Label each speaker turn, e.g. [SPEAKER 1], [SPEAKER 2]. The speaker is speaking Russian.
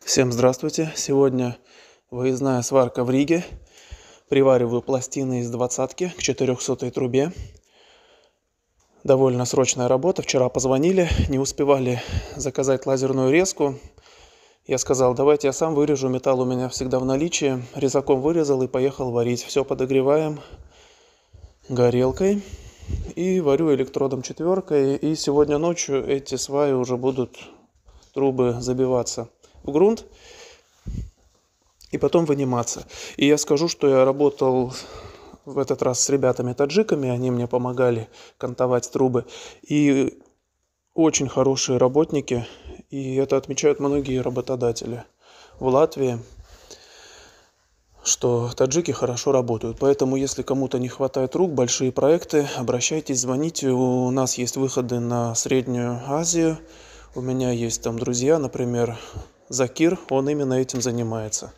[SPEAKER 1] Всем здравствуйте! Сегодня выездная сварка в Риге. Привариваю пластины из 20-ки к 400-й трубе. Довольно срочная работа. Вчера позвонили, не успевали заказать лазерную резку. Я сказал, давайте я сам вырежу, металл у меня всегда в наличии. Резаком вырезал и поехал варить. Все подогреваем горелкой и варю электродом 4. И сегодня ночью эти сваи уже будут, трубы, забиваться в грунт и потом выниматься. И я скажу, что я работал в этот раз с ребятами-таджиками, они мне помогали кантовать трубы. И очень хорошие работники, и это отмечают многие работодатели в Латвии, что таджики хорошо работают. Поэтому, если кому-то не хватает рук, большие проекты, обращайтесь, звоните. У нас есть выходы на Среднюю Азию. У меня есть там друзья, например, Закир, он именно этим занимается.